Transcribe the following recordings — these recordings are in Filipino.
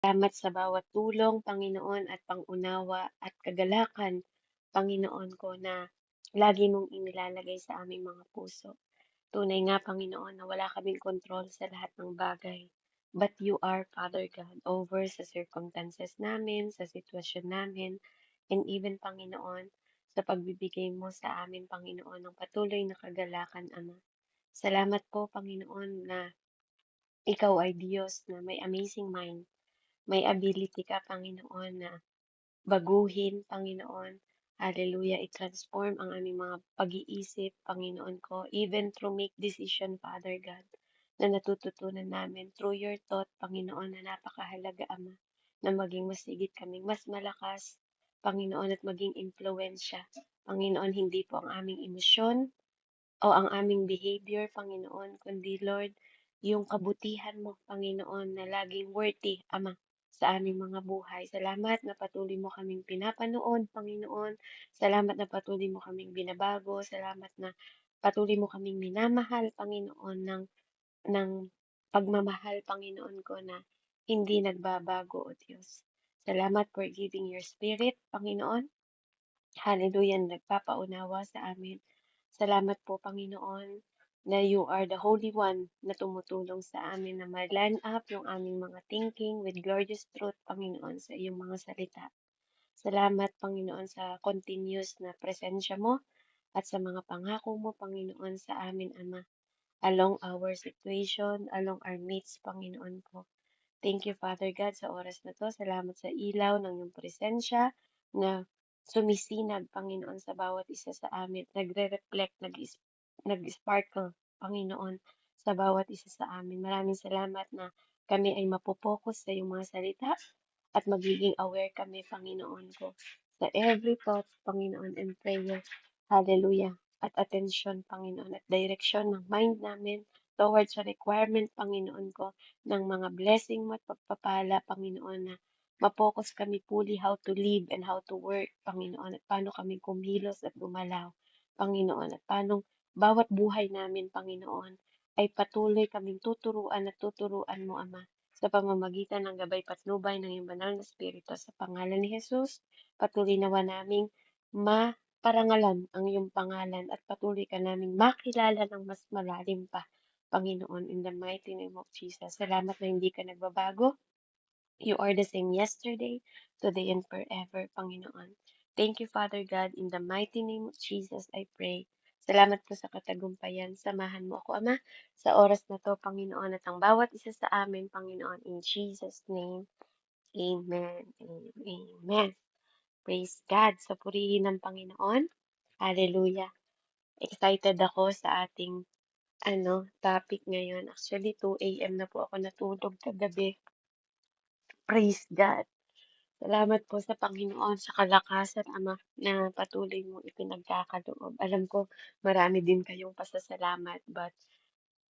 Salamat sa bawat tulong, Panginoon, at pangunawa at kagalakan, Panginoon ko, na lagi mong inilalagay sa aming mga puso. Tunay nga, Panginoon, na wala kaming kontrol sa lahat ng bagay. But you are, Father God, over sa circumstances namin, sa sitwasyon namin, and even, Panginoon, sa pagbibigay mo sa amin, Panginoon, ng patuloy na kagalakan, Ama. Salamat po, Panginoon, na ikaw ay Diyos na may amazing mind. May ability ka, Panginoon, na baguhin, Panginoon. Hallelujah. I-transform ang aming mga pag-iisip, Panginoon ko, even through make decision, Father God, na natututunan namin through your thought, Panginoon, na napakahalaga, Ama, na maging masigit kaming mas malakas, Panginoon, at maging impluensya. Panginoon, hindi po ang aming emosyon, o ang aming behavior, Panginoon, kundi Lord, yung kabutihan mo, Panginoon, na laging worthy, Ama, sa aming mga buhay. Salamat na patuloy mo kaming pinapanood, Panginoon. Salamat na patuloy mo kaming binabago. Salamat na patuloy mo kaming minamahal, Panginoon, ng pagmamahal, Panginoon ko, na hindi nagbabago, O Diyos. Salamat for giving your spirit, Panginoon. Hallelujah, na nagpapaunawa sa amin. Salamat po, Panginoon, na you are the Holy One na tumutulong sa amin na ma-line up yung aming mga thinking with glorious truth, Panginoon, sa iyong mga salita. Salamat, Panginoon, sa continuous na presensya mo at sa mga pangako mo, Panginoon, sa amin, Ama, along our situation, along our meets, Panginoon ko. Thank you, Father God, sa oras na to. Salamat sa ilaw ng iyong presensya na sumisinag, Panginoon, sa bawat isa sa amin. Nagre-reflect, nag-sparkle, Panginoon, sa bawat isa sa amin. Maraming salamat na kami ay mapopokus sa iyong mga salita at magiging aware kami, Panginoon ko, sa every thought, Panginoon, and prayer. Hallelujah. At attention, Panginoon, at direction ng mind namin towards sa requirement, Panginoon ko, ng mga blessing mo at pagpapala, Panginoon, na mapokus kami fully how to live and how to work, Panginoon, at paano kami kumilos at gumalaw, Panginoon, at paano bawat buhay namin, Panginoon, ay patuloy kaming tuturuan at tuturuan mo, Ama, sa pamamagitan ng gabay patnubay ng iyong banal na Espiritu. Sa pangalan ni Jesus, patuloy nawa naming maparangalan ang iyong pangalan at patuloy ka naming makilala ng mas malalim pa, Panginoon, in the mighty name of Jesus. Salamat na hindi ka nagbabago. You are the same yesterday, today, and forever, Panginoon. Thank you, Father God. In the mighty name of Jesus, I pray. Salamat po sa katagumpayan. Samahan mo ako, Ama, sa oras na to, Panginoon, at ang bawat isa sa amin, Panginoon. In Jesus' name, Amen. Amen. Praise God. Sa purihin ng Panginoon. Hallelujah. Excited ako sa ating topic ngayon. Actually, 2 a.m. na po ako natulog kagabi. Praise God. Salamat po sa Panginoon sa kalakasan, Ama, na patuloy mong ipinagkakaloob. Alam ko marami din kayong pasasalamat, but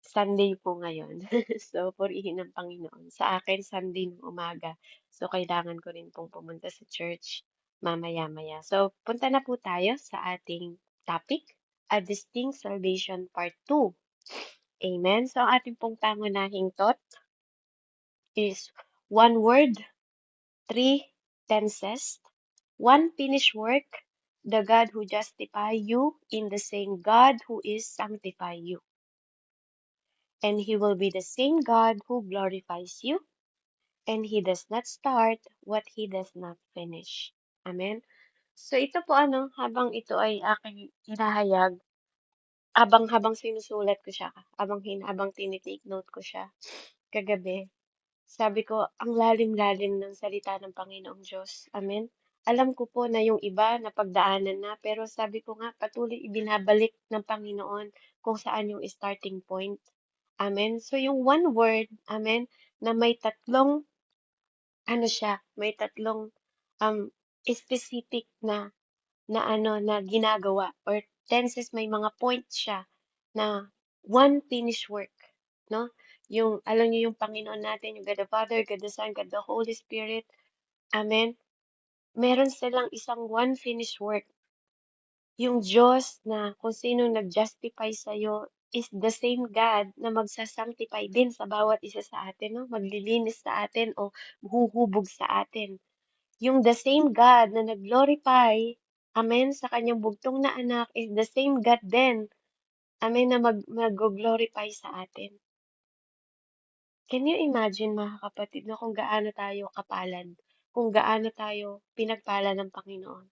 Sunday po ngayon. So, purihin ng Panginoon. Sa akin, Sunday ng umaga. So, kailangan ko rin pong pumunta sa church mamaya-maya. So, punta na po tayo sa ating topic, A Distinct Salvation Part 2. Amen. So, ang ating pong pangunahing thought is one word, three tenses, one finished work, the God who justify you in the same God who is sanctify you. And he will be the same God who glorifies you, and he does not start what he does not finish. Amen. So ito po habang ito ay aking hinahayag, habang sinusulat ko siya, habang tinitake note ko siya kagabi, sabi ko, ang lalim-lalim ng salita ng Panginoong Diyos. Amen. Alam ko po na yung iba napagdaanan na, pero sabi ko nga, patuloy ibinabalik ng Panginoon kung saan yung starting point. Amen. So yung one word, amen, na may tatlong, may tatlong um, specific na ginagawa or tenses, may mga points siya na one finished work, no? Yung, alam niyo yung Panginoon natin, yung God the Father, God the Son, God the Holy Spirit, amen? Meron silang isang one finished work. Yung Diyos na kung sino nag-justify sa'yo, is the same God na magsasanctify din sa bawat isa sa atin, no? Maglilinis sa atin o huhubog sa atin. Yung the same God na nag-glorify, amen, sa kanyang bugtong na anak is the same God din, amen, na mag-glorify sa atin. Can you imagine mga kapatid no, kung gaano tayo kapalad, kung gaano tayo pinagpala ng Panginoon.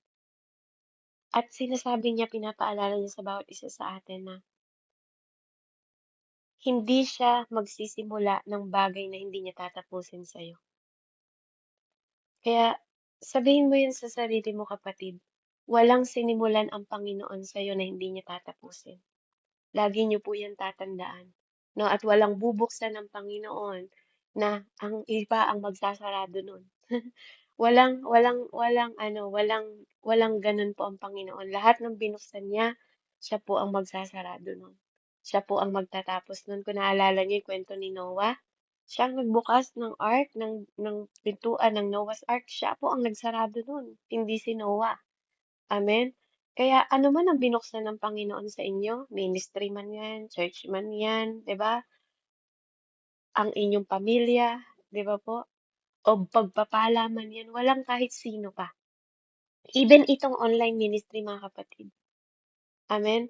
At sinasabi niya, pinapaalala niya sa bawat isa sa atin na hindi siya magsisimula ng bagay na hindi niya tatapusin sa'yo. Kaya sabihin mo yun sa sarili mo kapatid, walang sinimulan ang Panginoon sa'yo na hindi niya tatapusin. Lagi niyo po yan tatandaan. No? At walang bubuksan ng Panginoon na ang iba ang magsasarado nun. Walang ganun po ang Panginoon. Lahat ng binuksan niya, siya po ang magsasarado nun. Siya po ang magtatapos nun. Kung naalala niyo yung kwento ni Noah, siya ang nagbukas ng ark, ng pintuan ng Noah's Ark. Siya po ang nagsarado nun, hindi si Noah. Amen? Kaya ano man ang binuksan ng Panginoon sa inyo, ministry man yan, church man yan, di ba? Ang inyong pamilya, di ba po? O pagpapala man yan, walang kahit sino pa. Even itong online ministry, mga kapatid. Amen?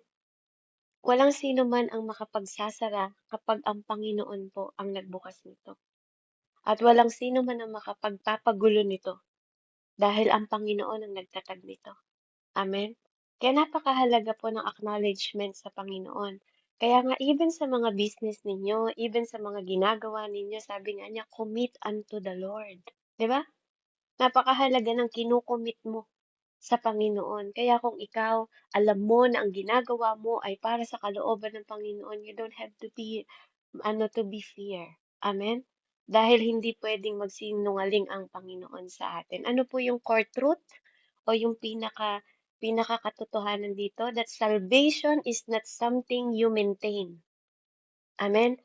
Walang sino man ang makapagsasara kapag ang Panginoon po ang nagbukas nito. At walang sino man ang makapagpapagulo nito dahil ang Panginoon ang nagtatag nito. Amen? Kaya napakahalaga po ng acknowledgement sa Panginoon. Kaya nga, even sa mga business ninyo, even sa mga ginagawa ninyo, sabi nga niya, commit unto the Lord. 'Di ba? Napakahalaga ng kinukomit mo sa Panginoon. Kaya kung ikaw, alam mo na ang ginagawa mo ay para sa kalooban ng Panginoon, you don't have to be fear. Amen? Dahil hindi pwedeng magsinungaling ang Panginoon sa atin. Ano po yung core truth o yung pinakakatotohanan dito? That salvation is not something you maintain. Amen?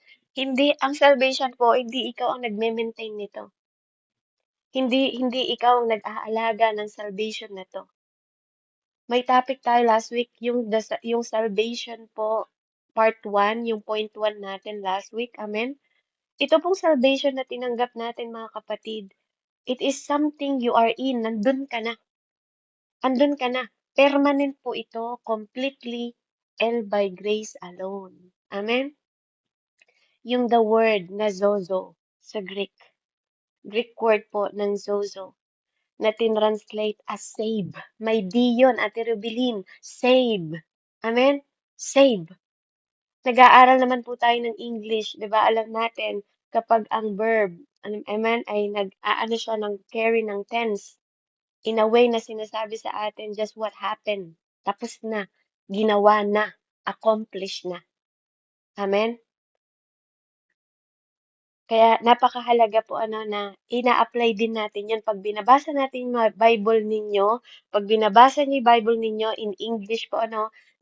Ang salvation po, hindi ikaw ang nagme-maintain nito. Hindi ikaw ang nag-aalaga ng salvation na to. May topic tayo last week, yung salvation po, part 1, yung point 1 natin last week. Amen? Ito pong salvation na tinanggap natin mga kapatid, it is something you are in. Nandun ka na. Andun ka na. Permanent po ito, completely, and by grace alone. Amen? Yung the word na zozo sa Greek. Greek word po ng zozo na tinranslate as save. May D yun, Ate Rubilin. Save. Amen? Save. Nag-aaral naman po tayo ng English, 'di ba? Alam natin kapag ang verb, amen, ay nag-aano siya ng carry ng tense in a way na sinasabi sa atin just what happened. Tapos na, ginawa na, accomplished na. Amen? Kaya napakahalaga po na ina-apply din natin 'yan 'pag binabasa natin yung mga Bible ninyo, 'pag binabasa niyo yung Bible ninyo in English po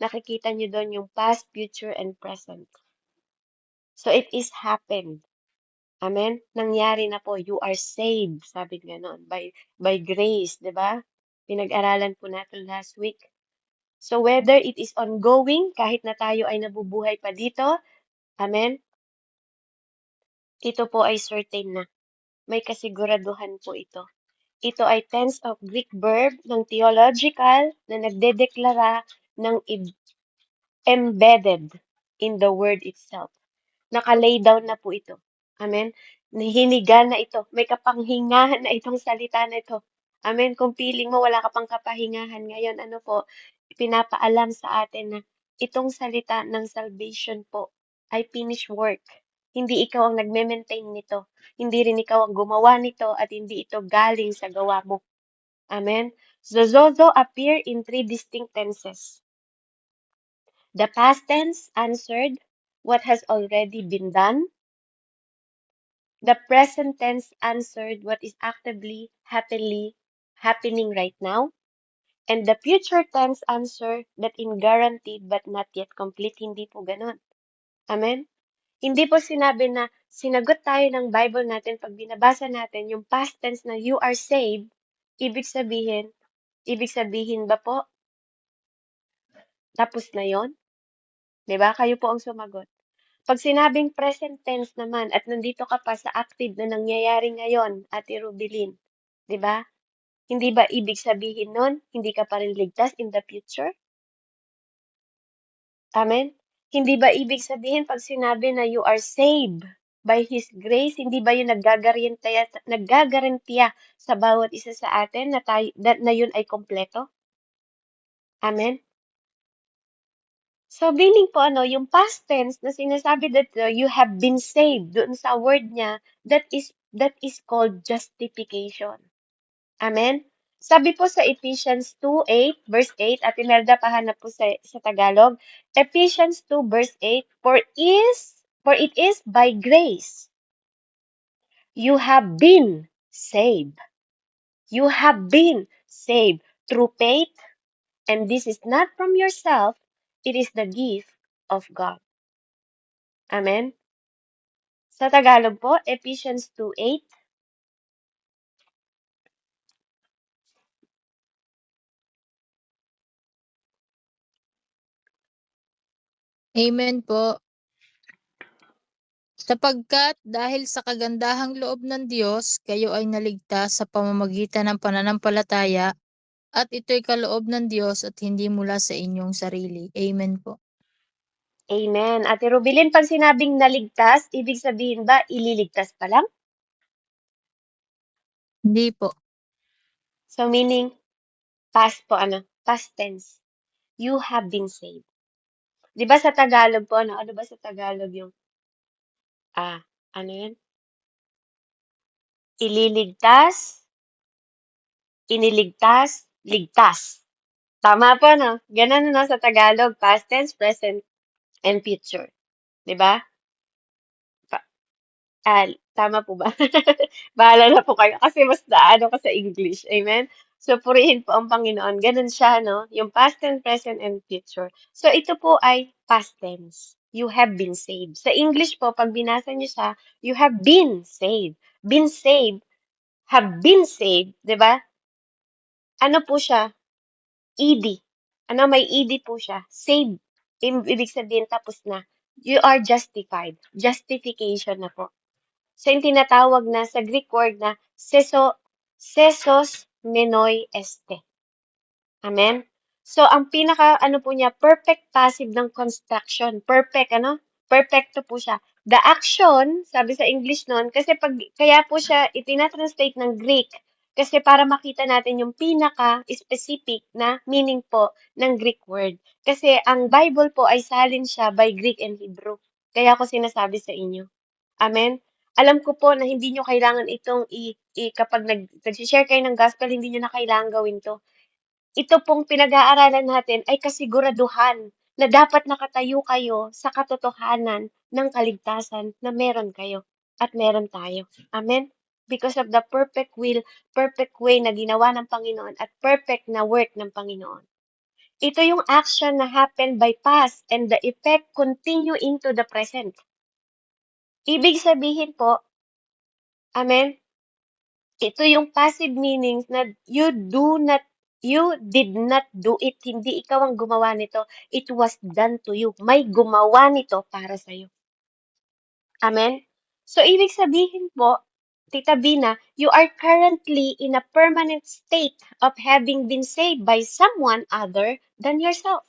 nakikita niyo do'n yung past, future, and present. So it is happened. Amen? Nangyari na po. You are saved, sabi gano'n, by grace, 'di ba? Pinag-aralan po natin last week. So whether it is ongoing, kahit na tayo ay nabubuhay pa dito, amen, ito po ay certain na. May kasiguraduhan po ito. Ito ay tense of Greek verb ng theological na nagdedeklara ng embedded in the word itself. Naka-lay down na po ito. Amen? Hinigan na ito. May kapanghingahan na itong salita na ito. Amen? Kung feeling mo wala ka pang kapahingahan ngayon, ano po, pinapaalam sa atin na itong salita ng salvation po ay finished work. Hindi ikaw ang nagme-maintain nito. Hindi rin ikaw ang gumawa nito at hindi ito galing sa gawa mo. Amen? Zozozo appear in three distinct tenses. The past tense answered what has already been done. The present tense answered what is actively, happily happening right now. And the future tense answer that in guaranteed but not yet complete. Hindi po ganun. Amen? Hindi po sinabi na sinagot tayo ng Bible natin pag binabasa natin yung past tense na you are saved. Ibig sabihin ba po, tapos na yon? 'Di ba? Kayo po ang sumagot. Pag sinabing present tense naman at nandito ka pa sa active na nangyayari ngayon, Ate Rubilin, 'di ba? Hindi ba ibig sabihin nun, hindi ka pa rin ligtas in the future? Amen? Hindi ba ibig sabihin pag sinabi na you are saved by His grace, hindi ba yun naggagarantiya sa bawat isa sa atin na, na yun ay kompleto? Amen? So, meaning po, yung past tense na sinasabi that you have been saved, doon sa word niya, that is called justification. Amen? Sabi po sa Ephesians 2:8, verse 8, at Imelda, pahanap po sa Tagalog. Ephesians 2, verse 8, for it is by grace you have been saved. You have been saved through faith, and this is not from yourself, it is the gift of God. Amen? Sa Tagalog po, Ephesians 2:8. Amen po. Sapagkat dahil sa kagandahang loob ng Diyos, kayo ay naligtas sa pamamagitan ng pananampalataya, at ito'y kaloob ng Diyos at hindi mula sa inyong sarili. Amen po. Amen. Ate Rubilin, pag sinabing naligtas, ibig sabihin ba ililigtas pa lang? Hindi po. So meaning, past tense. You have been saved. 'Di ba sa Tagalog po, ano ba sa Tagalog yung, ano yun? Ililigtas, iniligtas, ligtas. Tama po, no? Ganun, no, sa Tagalog, past tense, present, and future. 'Di ba? Tama po ba? Bahala na po kayo kasi mas naano ko sa English. Amen? So, purihin po ang Panginoon. Ganun siya, no? Yung past tense, present, and future. So, ito po ay past tense. You have been saved. Sa English po, pag binasa niyo siya, you have been saved. Been saved, have been saved, di ba? Ano po siya? ED. Ano, may ED po siya. Saved. Ibig sabihin, tapos na. You are justified. Justification na po. So, yung tinatawag na sa Greek word na sesos menoi este. Amen? So, ang pinaka, ano po niya, perfect passive ng construction. Perfect, ano? Perfecto po siya. The action, sabi sa English nun, kasi kaya po siya itinatranslate ng Greek, kasi para makita natin yung pinaka-specific na meaning po ng Greek word. Kasi ang Bible po ay salin siya by Greek and Hebrew. Kaya ako sinasabi sa inyo. Amen? Alam ko po na hindi nyo kailangan itong kapag nag-share kayo ng gospel, hindi nyo na kailangan gawin to. Ito pong pinag-aaralan natin ay kasiguraduhan na dapat nakatayo kayo sa katotohanan ng kaligtasan na meron kayo at meron tayo. Amen? Because of the perfect will, perfect way na ginawa ng Panginoon at perfect na work ng Panginoon. Ito yung action na happened by past and the effect continue into the present. Ibig sabihin po, amen, ito yung passive meanings na you did not do it. Hindi ikaw ang gumawa nito. It was done to you. May gumawa nito para sa'yo. Amen? So, ibig sabihin po, Tita Bina, you are currently in a permanent state of having been saved by someone other than yourself.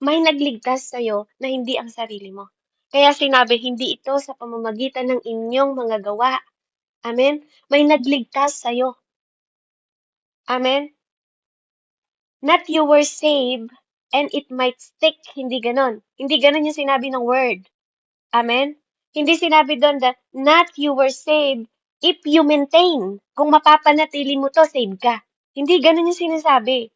May nagligtas sa'yo na hindi ang sarili mo. Kaya sinabi, hindi ito sa pamamagitan ng inyong mga gawa. Amen? May nagligtas sa'yo. Amen? Not you were saved and it might stick. Hindi ganon. Hindi ganon yung sinabi ng word. Amen? Hindi sinabi doon that not you were saved if you maintain. Kung mapapanatili mo to, saved ka. Hindi ganon yung sinasabi.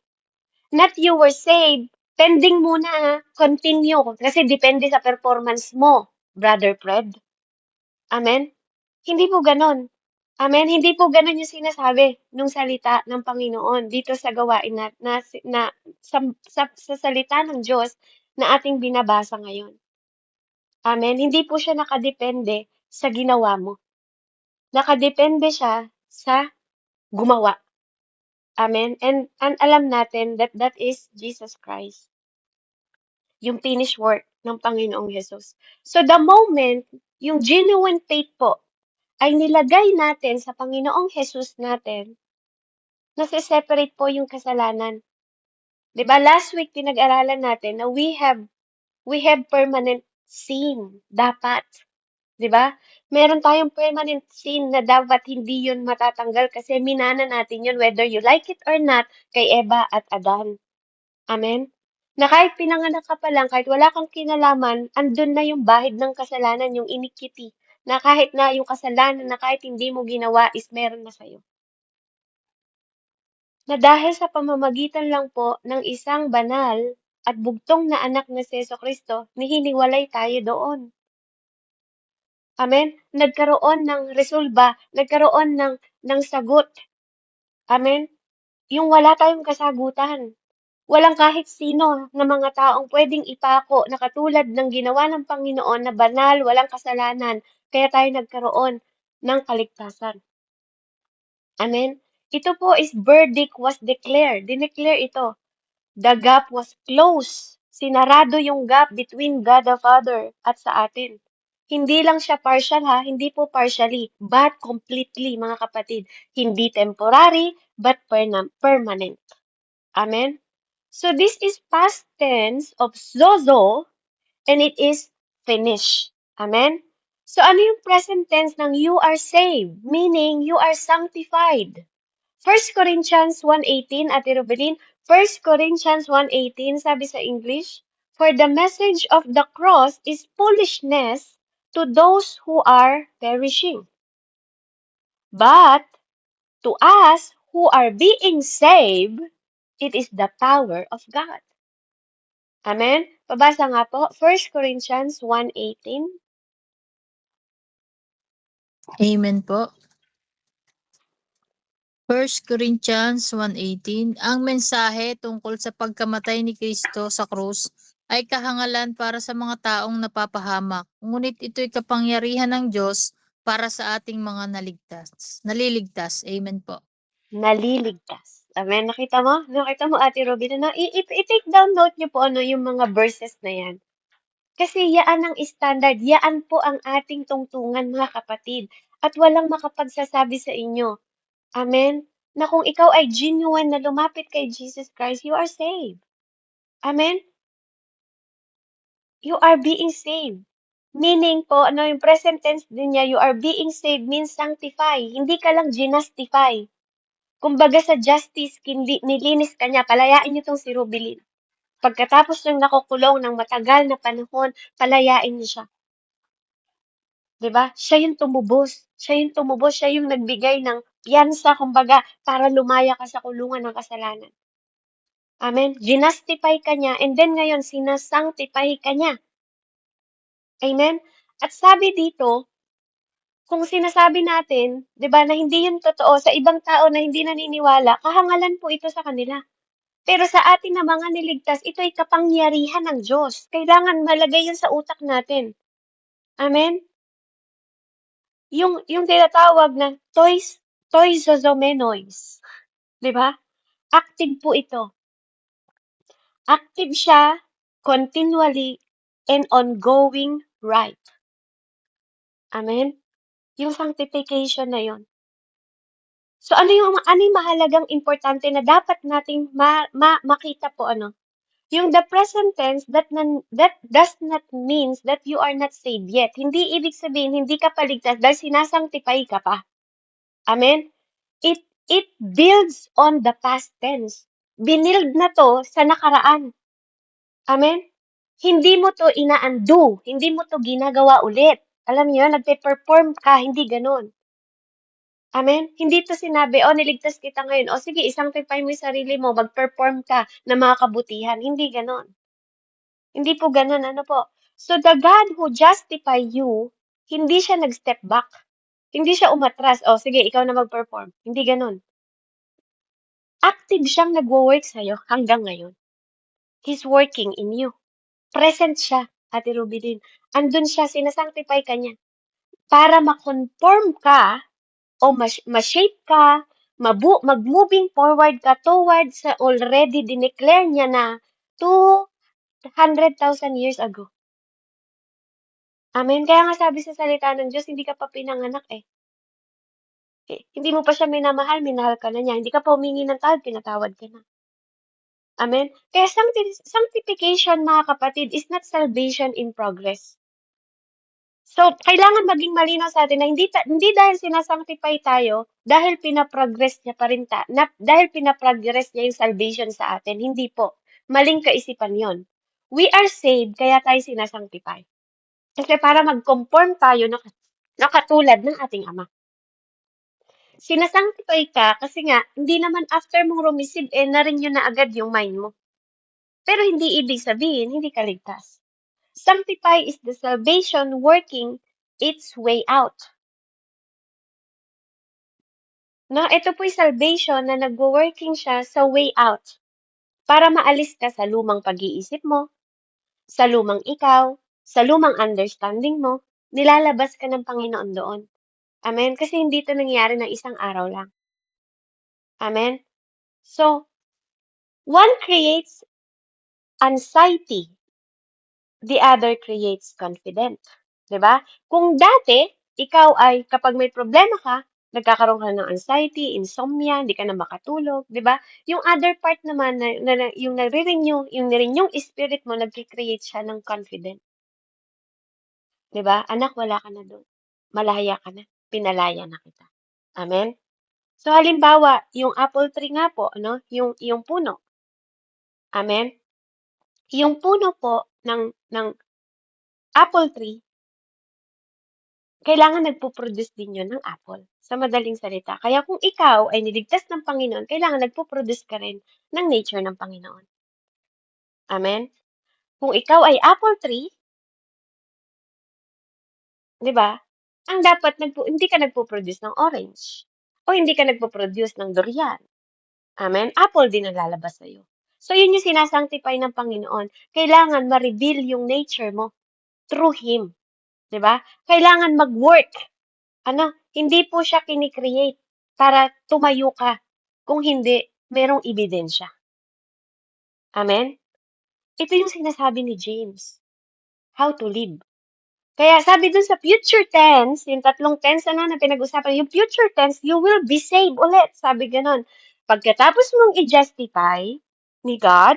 Not you were saved, pending muna ha, continue. Kasi depende sa performance mo, Brother Fred. Amen? Hindi po ganon. Amen? Hindi po ganon yung sinasabi nung salita ng Panginoon dito sa gawain na sa salita ng Diyos na ating binabasa ngayon. Amen? Hindi po siya nakadepende sa ginawa mo. Nakadepende siya sa gumawa. Amen? And alam natin that is Jesus Christ. yung finished work ng Panginoong Jesus. So the moment yung genuine faith po ay nilagay natin sa Panginoong Jesus natin, nase-separate po yung kasalanan. 'Di ba last week pinag-aralan natin na we have permanent sin dapat. 'Di ba? Meron tayong permanent sin na dapat hindi yun matatanggal kasi minana natin yun whether you like it or not kay Eva at Adan. Amen? Na kahit pinanganak ka pa lang, kahit wala kang kinalaman, andun na yung bahid ng kasalanan, yung iniquity, na kahit na yung kasalanan na kahit hindi mo ginawa is meron na sa'yo. Na dahil sa pamamagitan lang po ng isang banal at bugtong na anak na si Jesucristo, nihiniwalay tayo doon. Amen? Nagkaroon ng resolba, nagkaroon ng sagot. Amen? Yung wala tayong kasagutan. Walang kahit sino na mga taong pwedeng ipako na katulad ng ginawa ng Panginoon na banal, walang kasalanan, kaya tayo nagkaroon ng kaligtasan. Amen? Ito po is verdict was declared. Dineclare ito. The gap was closed. Sinarado yung gap between God the Father at sa atin. Hindi lang siya partial ha, hindi po partially, but completely mga kapatid. Hindi temporary, but permanent. Amen? So this is past tense of zozo and it is finished. Amen? So ano yung present tense ng you are saved? Meaning you are sanctified. 1 Corinthians 1:18, Ate Rubilin, 1 Corinthians 1:18 sabi sa English, for the message of the cross is foolishness to those who are perishing. But to us who are being saved, it is the power of God. Amen? Pabasa nga po, 1 Corinthians 1:18. Amen po. 1 Corinthians 1:18, ang mensahe tungkol sa pagkamatay ni Kristo sa krus ay kahangalan para sa mga taong napapahamak, ngunit ito'y kapangyarihan ng Diyos para sa ating mga naliligtas. Amen po. Naliligtas. Amen? Nakita mo? Nakita mo, Ate Robin, na i-take down note niyo po ano, yung mga verses na yan. Kasi yaan ang standard, yaan po ang ating tungtungan mga kapatid. At walang makapagsasabi sa inyo. Amen? Na kung ikaw ay genuine na lumapit kay Jesus Christ, you are saved. Amen? You are being saved. Meaning po, ano yung present tense din niya, you are being saved means sanctify. Hindi ka lang ginastify. Kumbaga sa justice, nilinis ka niya, palayain niyo tong si Rubilin. Pagkatapos niyang nakukulong ng matagal na panahon, palayain niyo siya. 'Di ba? Siya yung tumubos. Siya yung nagbigay ng piyansa, kumbaga, para lumaya ka sa kulungan ng kasalanan. Amen? Ginastify ka niya, and then ngayon, sinasanctify ka niya. Amen? At sabi dito, kung sinasabi natin, 'di ba, na hindi yun totoo sa ibang tao na hindi naniniwala, kahangalan po ito sa kanila. Pero sa atin na mga niligtas, ito ay kapangyarihan ng Diyos. Kailangan malagay yun sa utak natin. Amen? Yung tinatawag na toisozomenois. Di ba? Active po ito. Active siya continually and ongoing right. Amen? Yung sanctification na yon. So ano yung mahalagang importante na dapat nating makita po ano? Yung the present tense that does not means that you are not saved yet. Hindi ibig sabihin hindi ka paligtas dahil sinasanctify ka pa. Amen? It builds on the past tense. Binild na to sa nakaraan. Amen? Hindi mo to ina-undo. Hindi mo to ginagawa ulit. Alam niyo, nagpe-perform ka, hindi ganun. Amen? Hindi to sinabi, oh, niligtas kita ngayon. O sige, isanctify mo yung sarili mo, mag-perform ka ng mga kabutihan. Hindi ganon. Hindi po ganon, ano po. So the God who justify you, hindi siya nag-step back. Hindi siya umatras. O sige, ikaw na mag-perform. Hindi ganon. Active siyang nagwo-work sa'yo hanggang ngayon. He's working in you. Present siya, Ate Rubilin. Andun siya, sinasanctify ka niya. Para ma-conform ka o ma-shape ka, mag-moving forward ka towards sa already dineclare niya na to 100,000 years ago. Amen. Kaya nga sabi sa salita ng Diyos, hindi ka pa pinanganak eh. Hindi mo pa siya minamahal, minahal ka na niya. Hindi ka pa humingi ng tawad, pinatawad ka na. Amen. Kaya sanctification, mga kapatid, is not salvation in progress. So, kailangan maging malinaw sa atin na hindi dahil sinasanctify tayo, dahil pinaprogress niya pa rin dahil pinaprogress niya yung salvation sa atin. Hindi po. Maling kaisipan yon. We are saved, kaya tayo sinasanctify. Kasi para mag-conform tayo na katulad ng ating Ama. Sinasanctify ka kasi nga, hindi naman after mong rumeceive, na-renew na agad yung mind mo. Pero hindi ibig sabihin, hindi ka ligtas. Sanctify is the salvation working its way out. No, ito po'y salvation na nagwo-working siya sa way out para maalis ka sa lumang pag-iisip mo, sa lumang ikaw, sa lumang understanding mo, nilalabas ka ng Panginoon doon. Amen? Kasi hindi ito nangyari ng isang araw lang. Amen? So, one creates anxiety, the other creates confidence. 'Di ba? Kung dati, ikaw ay kapag may problema ka, nagkakaroon ka ng anxiety, insomnia, hindi ka na makatulog, 'di ba? Yung other part naman yung nare-renew spirit mo, nagki-create siya ng confidence. 'Di ba? Anak, wala ka na doon. Malaya ka na. Pinalaya na kita. Amen? So halimbawa, yung apple tree nga po, ano, yung puno. Amen? Yung puno po ng apple tree, kailangan nagpo-produce din yun ng apple. Sa madaling salita. Kaya kung ikaw ay niligtas ng Panginoon, kailangan nagpo-produce ka rin ng nature ng Panginoon. Amen? Kung ikaw ay apple tree, di ba? Ang dapat, hindi ka nagpo-produce ng orange. O hindi ka nagpo-produce ng durian. Amen? Apple din ang lalabas sa'yo. So, yun yung sinasanctify ng Panginoon. Kailangan ma-reveal yung nature mo through Him. Di ba? Kailangan mag-work. Hindi po siya kinikreate para tumayo ka. Kung hindi, merong ebidensya. Amen? Ito yung sinasabi ni James. How to live. Kaya sabi dun sa future tense, yung tatlong tense na pinag-usapan, yung future tense, you will be saved ulit. Sabi ganon. Pagkatapos mong i-justify ni God,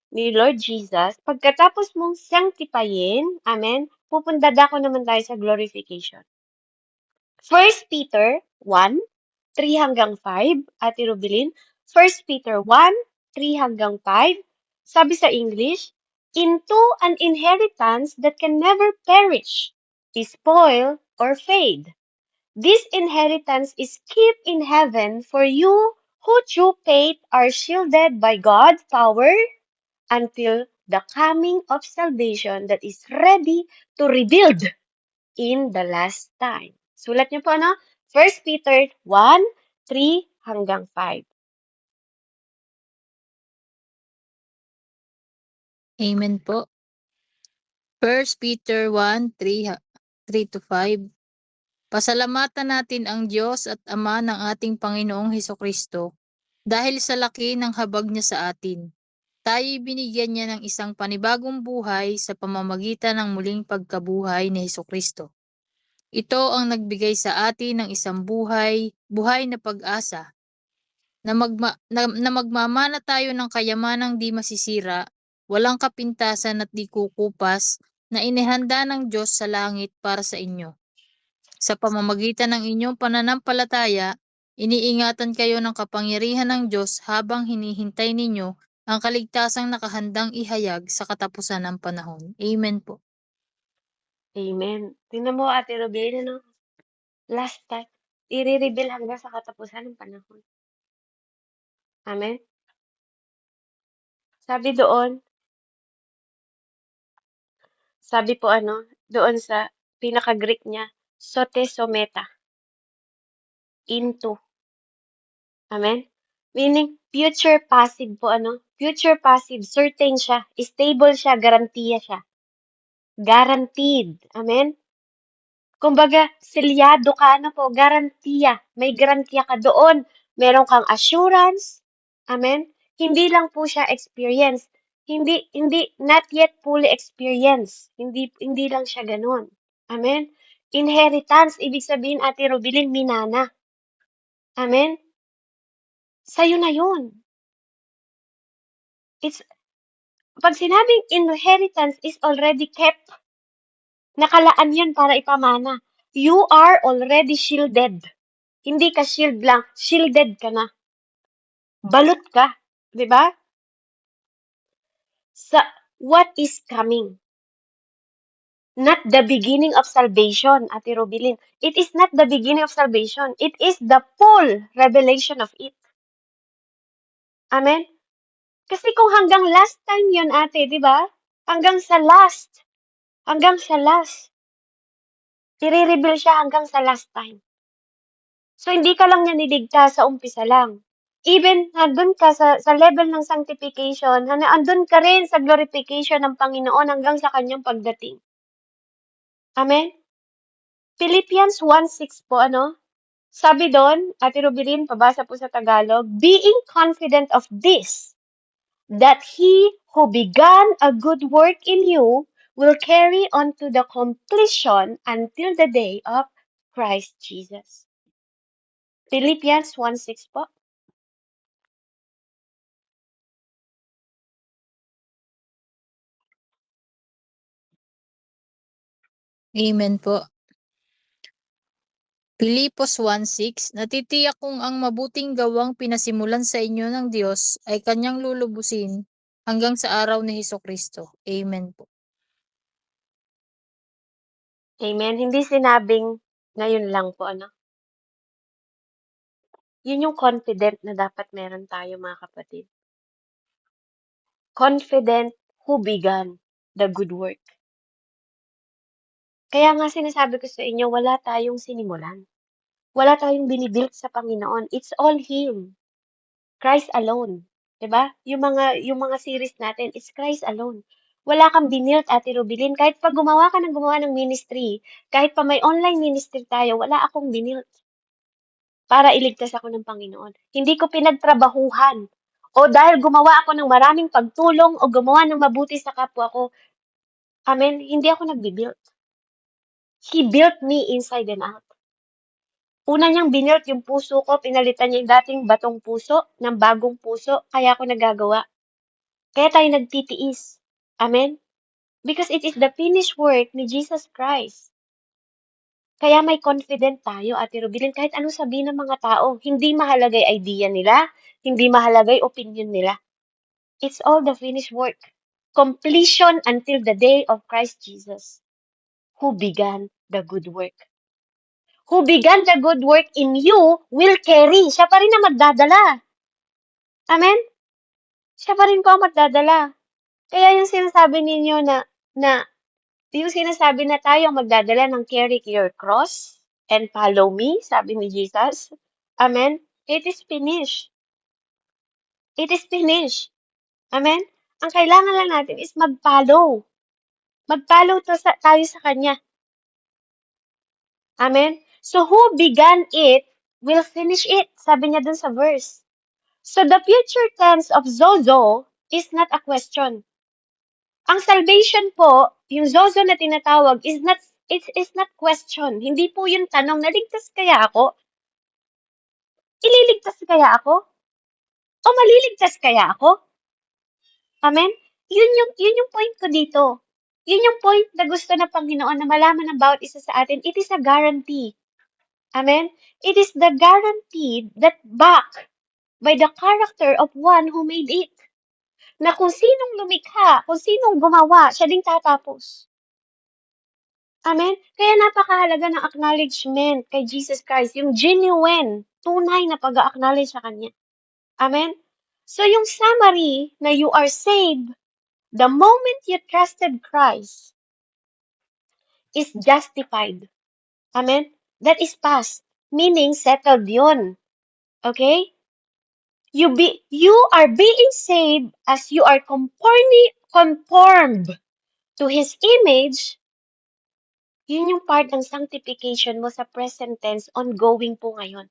ni Lord Jesus, pagkatapos mong sanctifyin, amen, pupunta dako naman tayo sa glorification. 1 Peter 1, 3 hanggang 5, Ate Rubilin. 1 Peter 1, 3 hanggang 5, sabi sa English, into an inheritance that can never perish, spoil, or fade. This inheritance is kept in heaven for you who through faith are shielded by God's power until the coming of salvation that is ready to rebuild in the last time. Sulat niyo po, 1 Peter 1, 3 hanggang 5. Amen po. 1 Peter 1, 3 to 5. Pasalamatan natin ang Diyos at Ama ng ating Panginoong Hesukristo dahil sa laki ng habag niya sa atin. Tayo'y binigyan niya ng isang panibagong buhay sa pamamagitan ng muling pagkabuhay ni Hesukristo. Ito ang nagbigay sa atin ng isang buhay na pag-asa, na magmamana tayo ng kayamanang di masisira, walang kapintasan at di kukupas, na inihanda ng Diyos sa langit para sa inyo. Sa pamamagitan ng inyong pananampalataya, iniingatan kayo ng kapangyarihan ng Diyos habang hinihintay ninyo ang kaligtasang nakahandang ihayag sa katapusan ng panahon. Amen po. Amen. Tingnan mo, Ate Robin, last time, i-reveal hanggang sa katapusan ng panahon. Amen? Sabi po doon sa pinaka-Greek niya, sotesometa, into. Amen? Meaning, future passive po, future passive, certain siya, stable siya, garantiya siya. Guaranteed. Amen? Kumbaga, selyado ka, garantiya. May garantiya ka doon. Meron kang assurance. Amen? Hindi lang po siya experience. not yet fully experienced. Hindi lang siya ganun. Amen? Inheritance, ibig sabihin, Ate Robilin, minana. Amen? Sa'yo na yun. It's, pag sinabing inheritance is already kept, nakalaan yan para ipamana. You are already shielded. Hindi ka shield lang, shielded ka na. Balot ka. Di ba? Sa what is coming. Not the beginning of salvation, Ate Robilin. It is not the beginning of salvation. It is the full revelation of it. Amen? Kasi kung hanggang last time yun, ate, di ba? Hanggang sa last, i-reveal siya hanggang sa last time. So, hindi ka lang niya niligtas sa umpisa lang. Even, nandun ka sa level ng sanctification, andun ka rin sa glorification ng Panginoon hanggang sa kanyang pagdating. Amen? Philippians 1:6 po, ano? Sabi doon, Ate Rubilin, pabasa po sa Tagalog, being confident of this, that he who began a good work in you will carry on to the completion until the day of Christ Jesus. Philippians 1:6 po. Amen po. Pilipos 1:6, natitiyak kong ang mabuting gawang pinasimulan sa inyo ng Diyos ay kanyang lulubusin hanggang sa araw ni Hesukristo. Amen po. Amen. Hindi sinabing ngayon lang po, ano? Yun yung confident na dapat meron tayo, mga kapatid. Confident who began the good work. Kaya nga sinasabi ko sa inyo, wala tayong sinimulan. Wala tayong binibuild sa Panginoon. It's all Him. Christ alone. 'Di ba? Yung mga series natin, it's Christ alone. Wala kang binilt, Ate Rubilin. Kahit pa gumawa ka ng gumawa ng ministry, kahit pa may online ministry tayo, wala akong binilt para iligtas ako ng Panginoon. Hindi ko pinagtrabahuhan. O dahil gumawa ako ng maraming pagtulong o gumawa ng mabuti sa kapwa ko, amen, hindi ako nagbibuild. He built me inside and out. Una niyang binilt yung puso ko, pinalitan niya yung dating batong puso ng bagong puso, kaya ako nagagawa. Kaya tayo nagtitiis. Amen? Because it is the finished work ni Jesus Christ. Kaya may confident tayo, Ate Rubilin, kahit anong sabihin ng mga tao, hindi mahalaga yung idea nila, hindi mahalaga yung opinion nila. It's all the finished work. Completion until the day of Christ Jesus, who began the good work. Who began the good work in you will carry. Siya pa rin ang magdadala. Amen? Siya pa rin po ang magdadala. Kaya yung sinasabi ninyo na yung sinasabi na tayo ang magdadala ng carry your cross and follow me, sabi ni Jesus. Amen? It is finished. It is finished. Amen? Ang kailangan lang natin is mag-follow. Mag-follow tayo sa Kanya. Amen? So who began it will finish it, sabi niya dun sa verse. So the future tense of Zozo is not a question. Ang salvation po, yung Zozo na tinatawag, is not question. Hindi po yung tanong, naligtas kaya ako? Ililigtas kaya ako? O maliligtas kaya ako? Amen? Yun yung point ko dito. Yun yung point na gusto ng Panginoon na malaman ng bawat isa sa atin. It is a guarantee. Amen? It is the guarantee that back by the character of one who made it. Na kung sinong lumikha, kung sinong gumawa, siya ding tatapos. Amen? Kaya napakahalaga ng acknowledgement kay Jesus Christ, yung genuine, tunay na pag-acknowledge sa Kanya. Amen? So yung summary na you are saved the moment you trusted Christ is justified. Amen? That is past, meaning settled yun. Okay? You are being saved as you are conformed to His image. Yun yung part ng sanctification mo sa present tense, ongoing po ngayon.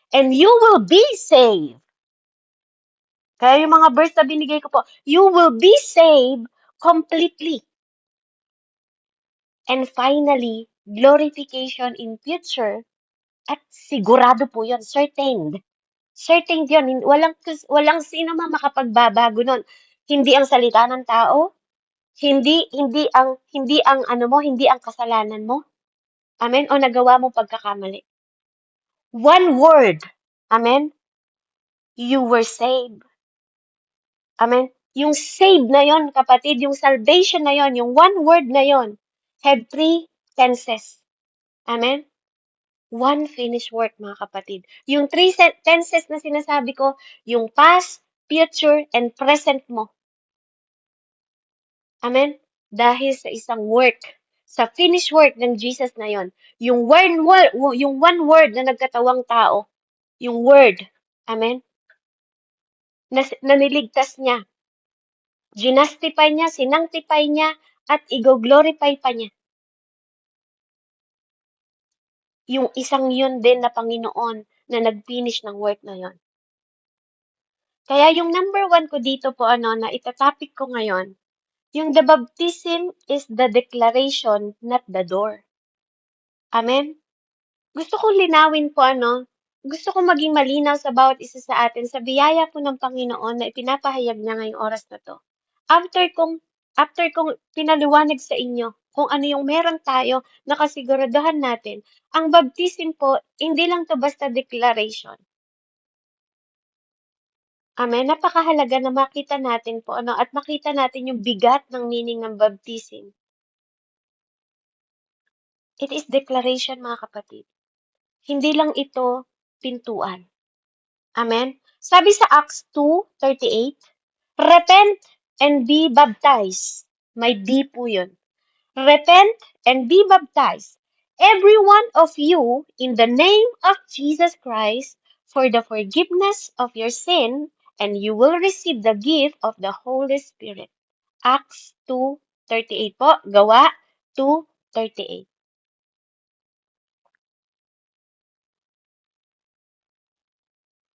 And you will be saved Kaya yung mga verse na binigay ko po, you will be saved completely. And finally, glorification in future. At sigurado po yun, certain. Certain yun. Walang sino man makapagbabago nun. Hindi ang salita ng tao, hindi ang kasalanan mo. Amen? O nagawa mo pagkakamali. One word. Amen? You were saved. Amen? Yung saved na yon, kapatid, yung salvation na yon, yung one word na yon, had three tenses. Amen? One finished work, mga kapatid. Yung tenses na sinasabi ko, yung past, future, and present mo. Amen? Dahil sa isang work, sa finished work ng Jesus na yon, yung one word na nagkatawang tao, yung word, amen, na niligtas niya, ginastify niya, sinangtify niya, at i-glorify pa niya. Yung isang yun din na Panginoon na nag-finish ng work na yon. Kaya yung number one ko dito po na itatopic ko ngayon, yung the baptism is the declaration, not the door. Amen? Gusto kong linawin po gusto kong maging malinaw sa bawat isa sa atin sa biyaya po ng Panginoon na ipinapahayag niya ngayong oras na to. After kong pinaliwanag sa inyo kung ano yung meron tayo, nakasiguraduhan natin, ang baptism po, hindi lang to basta declaration. Amen. Napakahalaga na makita natin po at makita natin yung bigat ng meaning ng baptism. It is declaration, mga kapatid. Hindi lang ito pintuan. Amen? Sabi sa Acts 2:38, repent and be baptized. May be po yun. Repent and be baptized, every one of you, in the name of Jesus Christ, for the forgiveness of your sin, and you will receive the gift of the Holy Spirit. Acts 2:38 po. Gawa 2:38.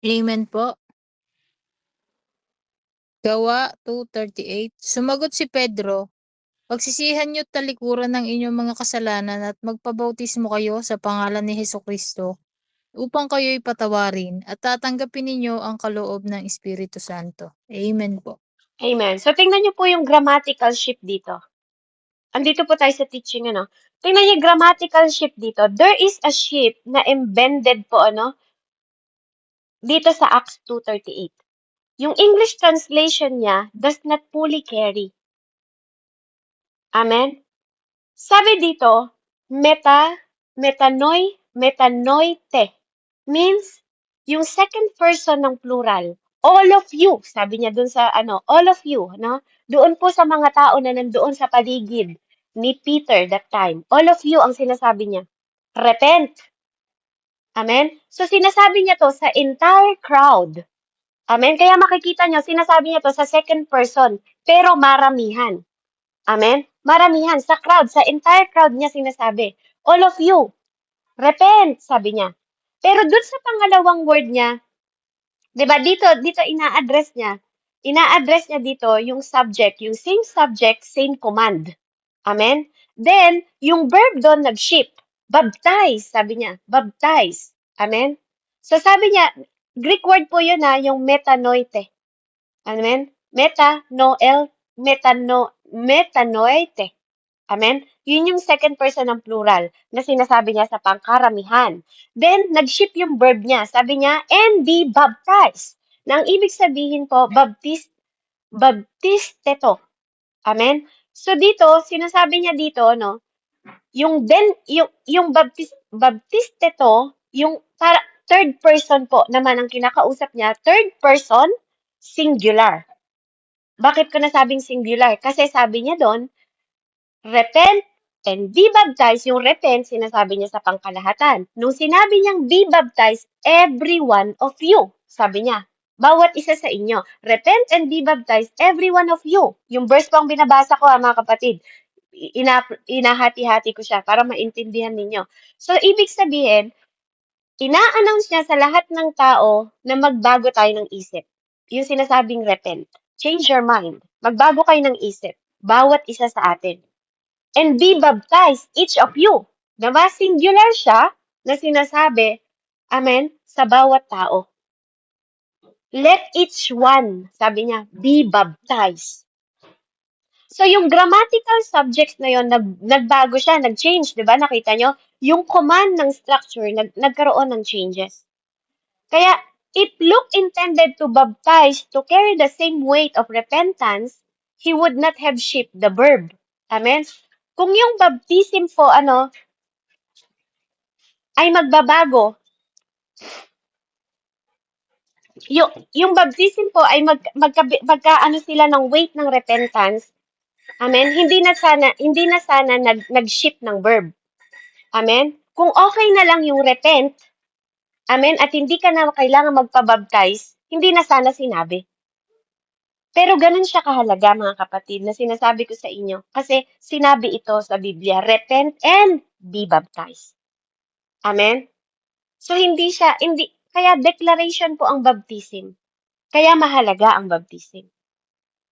Amen po. Gawa 2:38. Sumagot si Pedro, pagsisihan niyo't talikuran ng inyong mga kasalanan at magpabautismo kayo sa pangalan ni Hesukristo upang kayo'y patawarin at tatanggapin ninyo ang kaloob ng Espiritu Santo. Amen po. Amen. So, tingnan niyo po yung grammatical shift dito. Andito po tayo sa teaching, Tingnan niyo yung grammatical shift dito. There is a shift na embedded po, dito sa Acts 2:38. Yung English translation niya does not fully carry. Amen? Sabi dito, metanoite, means yung second person ng plural. All of you, sabi niya dun sa all of you, doon po sa mga tao na nandoon sa paligid ni Peter that time. All of you ang sinasabi niya. Repent. Amen? So sinasabi niya to sa entire crowd. Amen? Kaya makikita niyo, sinasabi niya to sa second person, pero maramihan. Amen? Maramihan sa crowd, sa entire crowd niya sinasabi. All of you, repent, sabi niya. Pero dun sa pangalawang word niya, 'di ba dito ina-address niya dito yung subject, yung same subject, same command. Amen? Then, yung verb doon nag-shift. Baptize, sabi niya. Baptize. Amen? So sabi niya, Greek word po yun yung metanoite. Amen? Metanoite. Amen? Yun yung second person ng plural na sinasabi niya sa pangkaramihan. Then, nag-shift yung verb niya. Sabi niya, and be baptized. Na ang ibig sabihin po, baptisteto. Amen? So dito, sinasabi niya dito, yung baptisteto, yung third person po naman ang kinakausap niya, third person, singular. Bakit ko nasabing singular? Kasi sabi niya doon, repent and be baptized. Yung repent, sinasabi niya sa pangkalahatan. Nung sinabi niyang be baptized, every one of you, sabi niya, bawat isa sa inyo. Repent and be baptized, every one of you. Yung verse pang binabasa ko, mga kapatid, inahati-hati ko siya para maintindihan ninyo. So, ibig sabihin, ina-announce niya sa lahat ng tao na magbago tayo ng isip. yung sinasabing repent. Change your mind. Magbago kayo ng isip. Bawat isa sa atin. And be baptized, each of you. Diba? Singular siya na sinasabi, amen, sa bawat tao. Let each one, sabi niya, be baptized. So, yung grammatical subjects na yon nagbago siya, nag-change, di ba? Nakita nyo? Yung command ng structure, nagkaroon ng changes. Kaya, if Luke intended to baptize to carry the same weight of repentance, he would not have shifted the verb. Amen? Kung yung baptism po, ay magbabago, yung baptism po ay magka sila ng weight ng repentance, amen, hindi na sana nag-shift ng verb. Amen? Kung okay na lang yung repent, amen, at hindi ka na kailangan magpabaptize, hindi na sana sinabi. Pero ganun siya kahalaga, mga kapatid, na sinasabi ko sa inyo. Kasi sinabi ito sa Biblia, repent and be baptized. Amen? So kaya declaration po ang baptism. Kaya mahalaga ang baptism.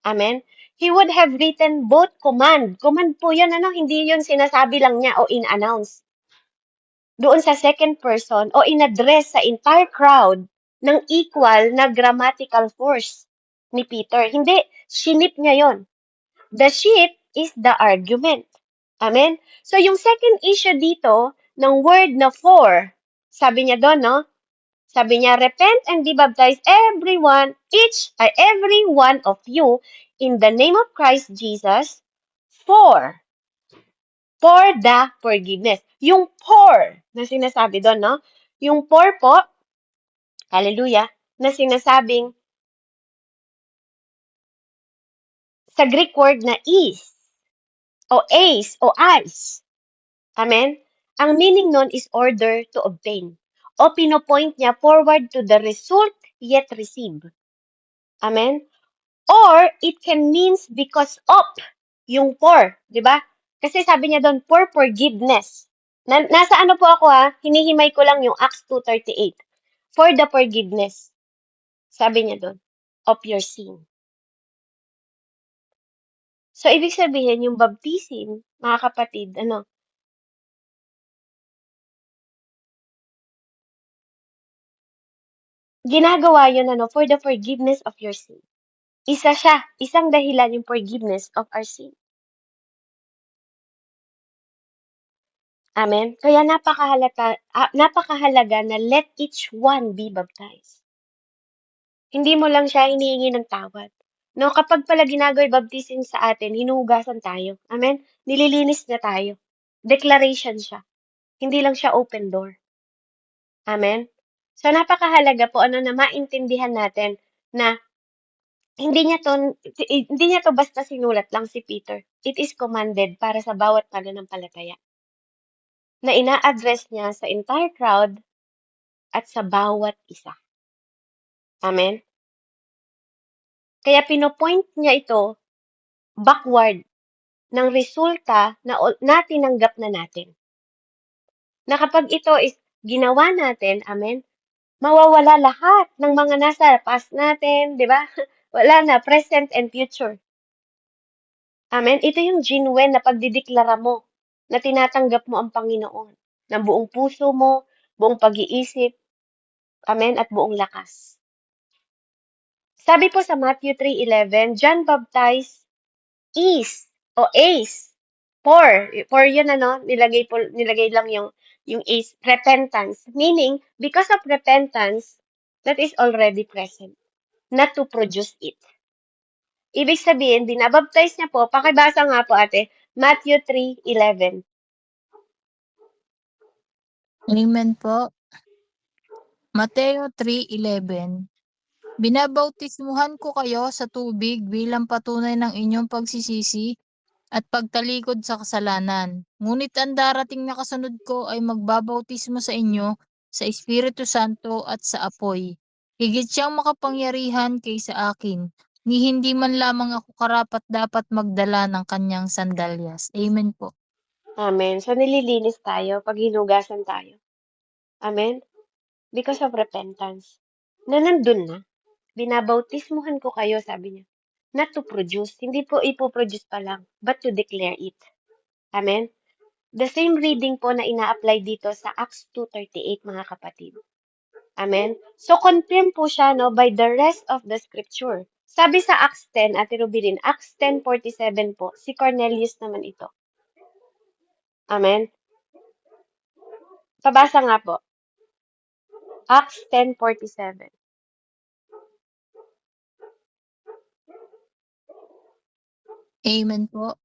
Amen? He would have written both command. Command po yan, hindi yun sinasabi lang niya o in-announce. Doon sa second person o in-address sa entire crowd ng equal na grammatical force ni Peter. Hindi, shinip niya yon. The sheep is the argument. Amen? So, yung second issue dito, ng word na for, sabi niya doon, no? Sabi niya, repent and be baptized every one of you in the name of Christ Jesus for the forgiveness. Yung for na sinasabi doon, no? Yung for po, hallelujah, na sinasabing sa Greek word na is o ace o eyes. Amen? Ang meaning nun is order to obtain. O pinopoint niya forward to the result yet received. Amen? Or it can means because of yung for, di ba? Kasi sabi niya doon, for forgiveness. Nasa ano po ako hinihimay ko lang yung Acts 2:38. For the forgiveness. Sabi niya doon, of your sin. So, ibig sabihin, yung baptism, mga kapatid, ginagawa yun, for the forgiveness of your sin. Isang dahilan yung forgiveness of our sin. Amen? Kaya napakahalaga na let each one be baptized. Hindi mo lang siya hinihingi ng tawad. No, kapag pala ginagawa yung baptism sa atin, hinuhugasan tayo. Amen? Nililinis na tayo. Declaration siya. Hindi lang siya open door. Amen? So, napakahalaga po na maintindihan natin na hindi niya to basta sinulat lang si Peter. It is commanded para sa bawat mananampalataya. Na ina-address niya sa entire crowd at sa bawat isa. Amen? Kaya pinopoint niya ito backward ng resulta na tinanggap na natin. Na kapag ito is ginawa natin, amen, mawawala lahat ng mga nasa past natin, di ba? Wala na, present and future. Amen? Ito yung genuine na pagdideklara mo na tinatanggap mo ang Panginoon ng buong puso mo, buong pag-iisip, amen, at buong lakas. Sabi po sa Matthew 3:11, John baptized is o ace for yun nilagay lang yung ace, repentance, meaning because of repentance that is already present, not to produce it. Ibig sabihin, binabaptize niya po, pakibasa nga po ate, Matthew 3:11. Amen po. Mateo 3:11. Binabautismuhan ko kayo sa tubig bilang patunay ng inyong pagsisisi at pagtalikod sa kasalanan. Ngunit ang darating na kasunod ko ay magbabautismo sa inyo sa Espiritu Santo at sa apoy. Higit siyang makapangyarihan kaysa akin, ni hindi man lamang ako karapat dapat magdala ng kanyang sandalyas. Amen po. Amen. So, nililinis tayo pag hinugasan tayo. Amen? Because of repentance. Na nandun na. binabautismuhan ko kayo, sabi niya. Not to produce, hindi po ipoproduce pa lang, but to declare it. Amen? The same reading po na ina-apply dito sa Acts 2:38, mga kapatid. Amen? So, confirm po siya, no, by the rest of the scripture. Sabi sa Acts 10, Ate Ruby din, Acts 10:47 po, si Cornelius naman ito. Amen? Pabasa nga po. Acts 10:47. Amen po.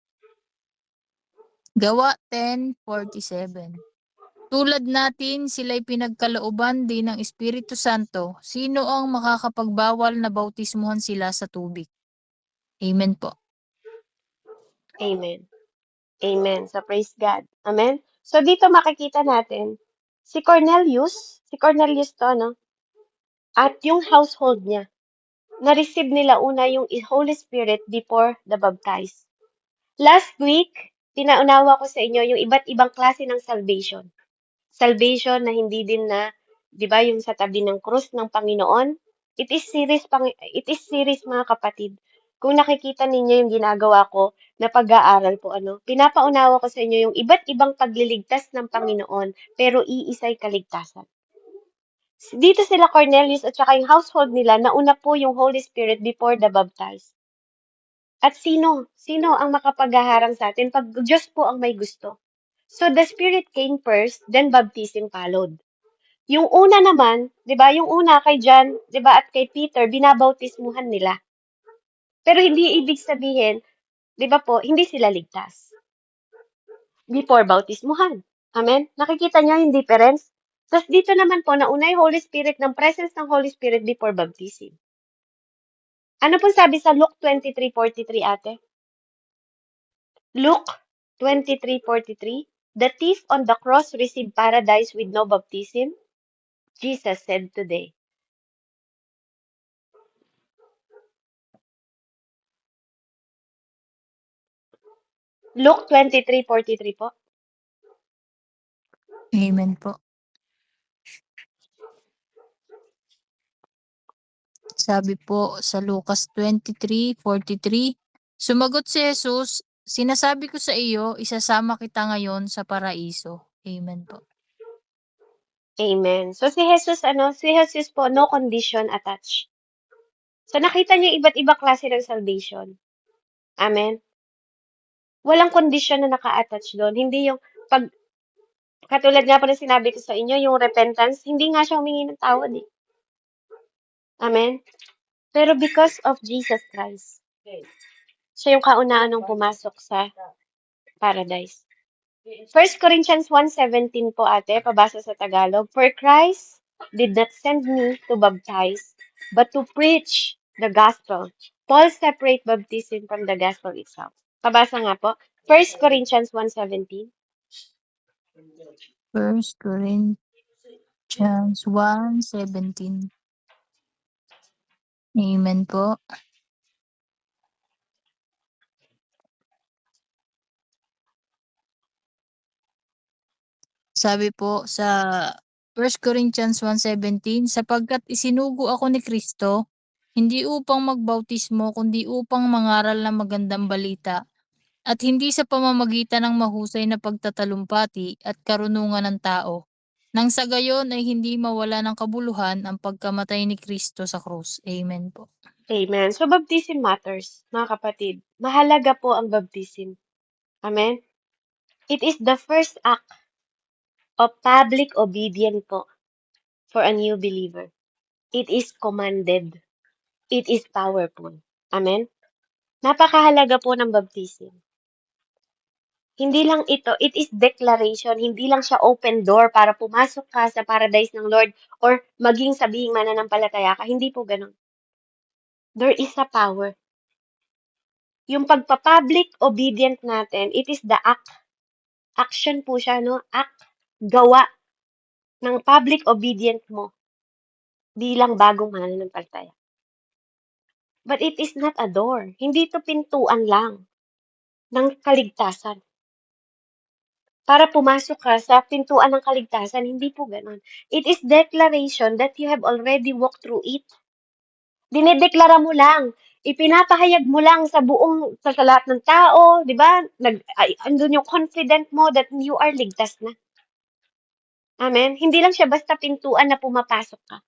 Gawa 10:47. Tulad natin, sila'y pinagkalooban din ng Espiritu Santo. Sino ang makakapagbawal na bautismuhan sila sa tubig? Amen po. Amen. Amen. So, praise God. Amen? So, dito makikita natin, si Cornelius to, no? At yung household niya, na-receive nila una yung Holy Spirit before the baptize. Last week, pinaunawa ko sa inyo yung iba't ibang klase ng salvation. Salvation na hindi din na, 'di ba, yung sa tabi ng krus ng Panginoon. It is series, mga kapatid. Kung nakikita ninyo yung ginagawa ko na pag-aaral po, pinapaunawa ko sa inyo yung iba't ibang pagliligtas ng Panginoon, pero iisay kaligtasan. Dito sila Cornelius at saka yung household nila, nauna po yung Holy Spirit before the baptize. At sino? Sino ang makapaghaharang sa atin pag Diyos po ang may gusto? So the Spirit came first, then baptism followed. Yung una naman, 'di ba, yung una kay John, 'di ba, at kay Peter, binabautismuhan nila. Pero hindi ibig sabihin, 'di ba po, hindi sila ligtas before bautismuhan. Amen? Nakikita niyo yung difference? Tapos dito naman po, nauna yung Holy Spirit, ng presence ng Holy Spirit before baptism. Ano po sabi sa Luke 23:43, ate? Luke 23:43, the thief on the cross received paradise with no baptism. Jesus said today. Luke 23:43 po. Amen po. Sabi po sa Lucas 23:43, sumagot si Jesus, sinasabi ko sa iyo, isasama kita ngayon sa paraiso. Amen po. Amen. So si Jesus po, no condition attached. So nakita niyo iba't ibang klase ng salvation. Amen. Walang condition na naka-attach doon. Hindi yung pag katulad nga po na sinabi ko sa inyo, yung repentance, hindi nga siya humingi ng tawad eh. Amen. Pero because of Jesus Christ, siya yung kauna-unang pumasok sa paradise. 1 Corinthians 1:17 po, ate, pabasa sa Tagalog. For Christ did not send me to baptize, but to preach the gospel. Paul separate baptism from the gospel itself. Pabasa nga po. 1 Corinthians 1:17. 1 Corinthians 1:17. Amen po. Sabi po sa 1 Corinthians 1:17, sapagkat isinugo ako ni Kristo, hindi upang magbautismo, kundi upang mangaral ng magandang balita, at hindi sa pamamagitan ng mahusay na pagtatalumpati at karunungan ng tao, nang sa gayon ay hindi mawala ng kabuluhan ang pagkamatay ni Kristo sa krus. Amen po. Amen. So, baptism matters, mga kapatid. Mahalaga po ang baptism. Amen? It is the first act of public obedience po for a new believer. It is commanded. It is powerful. Amen? Napakahalaga po ng baptism. Hindi lang ito, it is declaration, hindi lang siya open door para pumasok ka sa paradise ng Lord or maging sabihing mananampalataya ka. Hindi po ganun. There is a power. Yung pagpa-public obedient natin, it is the act. Action po siya, no? Act, gawa ng public obedient mo bilang bagong mananampalataya. But it is not a door. Hindi to pintuan lang ng kaligtasan. Para pumasok ka sa pintuan ng kaligtasan, hindi po ganun. It is declaration that you have already walked through it. Dinedeklara mo lang. Ipinapahayag mo lang sa lahat ng tao, di ba? Andun yung confident mo that you are ligtas na. Amen? Hindi lang siya basta pintuan na pumapasok ka.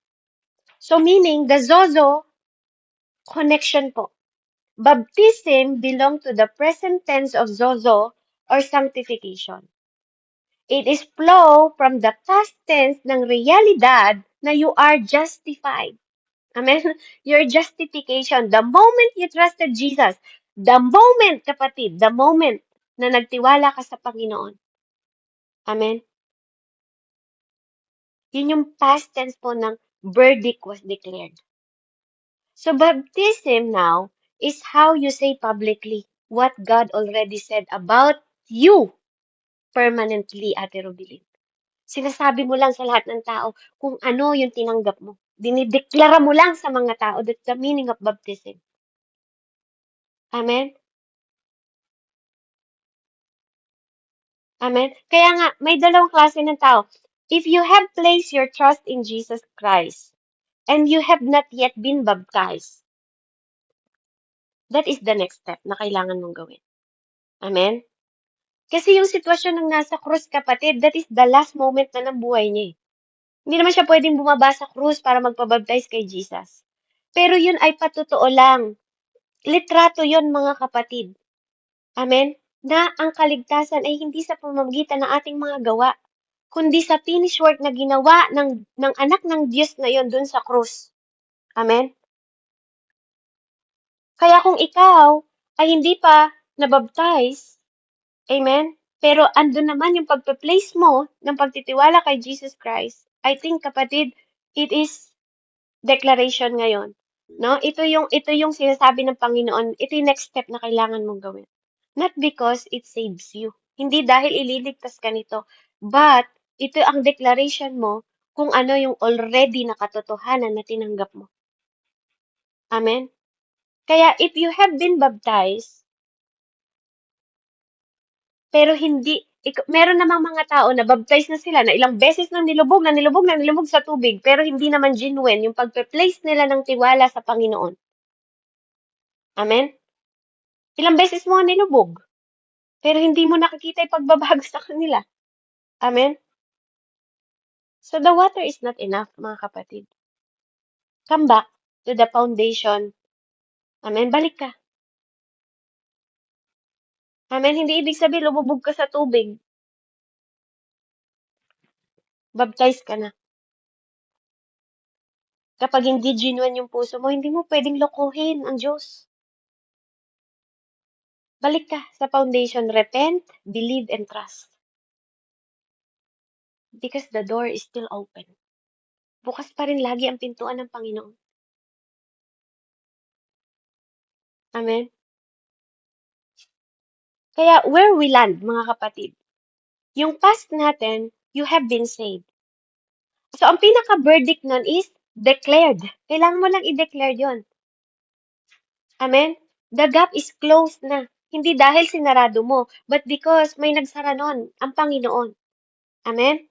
So meaning, the Zozo connection po. Baptism belong to the present tense of Zozo or sanctification. It is flow from the past tense ng realidad na you are justified. Amen? Your justification. The moment you trusted Jesus, the moment, kapatid, the moment na nagtiwala ka sa Panginoon. Amen? Yun yung past tense po ng verdict was declared. So baptism now is how you say publicly what God already said about you permanently, Ate Rubilin. Sinasabi mo lang sa lahat ng tao kung ano yung tinanggap mo. Dinideklara mo lang sa mga tao. That's the meaning of baptism. Amen? Amen? Kaya nga, may dalawang klase ng tao. If you have placed your trust in Jesus Christ and you have not yet been baptized, that is the next step na kailangan mong gawin. Amen? Kasi yung sitwasyon ng nasa krus, kapatid, that is the last moment na ng buhay niya. Hindi naman siya pwedeng bumaba sa krus para magpabaptize kay Jesus. Pero yun ay patotoo lang. Litrato yun, mga kapatid. Amen? Na ang kaligtasan ay hindi sa pamamagitan ng ating mga gawa, kundi sa finished work na ginawa ng anak ng Diyos na yon dun sa krus. Amen? Kaya kung ikaw ay hindi pa nabaptize, amen? Pero andun naman yung pagpe-place mo ng pagtitiwala kay Jesus Christ, I think, kapatid, it is declaration ngayon. No? Ito yung sinasabi ng Panginoon, ito yung next step na kailangan mong gawin. Not because it saves you. Hindi dahil ililigtas ka nito. But, ito ang declaration mo kung ano yung already na katotohanan na tinanggap mo. Amen? Kaya, if you have been baptized, pero hindi, meron namang mga tao na baptized na sila, na ilang beses nang nilubog, sa tubig, pero hindi naman genuine yung pagpe-place nila ng tiwala sa Panginoon. Amen? Ilang beses mo nga nilubog, pero hindi mo nakikita yung pagbabago sa kanila. Amen? So the water is not enough, mga kapatid. Come back to the foundation. Amen? Balik ka. Amen? Hindi ibig sabihin lumubog ka sa tubig. Baptize ka na. Kapag hindi genuine yung puso mo, hindi mo pwedeng lokohin ang Diyos. Balik ka sa foundation. Repent, believe, and trust. Because the door is still open. Bukas pa rin lagi ang pintuan ng Panginoon. Amen? Kaya where we land, mga kapatid, yung past natin, you have been saved. So, ang pinaka-verdict nun is declared. Kailangan mo lang i-declare yon. Amen? The gap is closed na. Hindi dahil sinarado mo, but because may nagsara nun, ang Panginoon. Amen?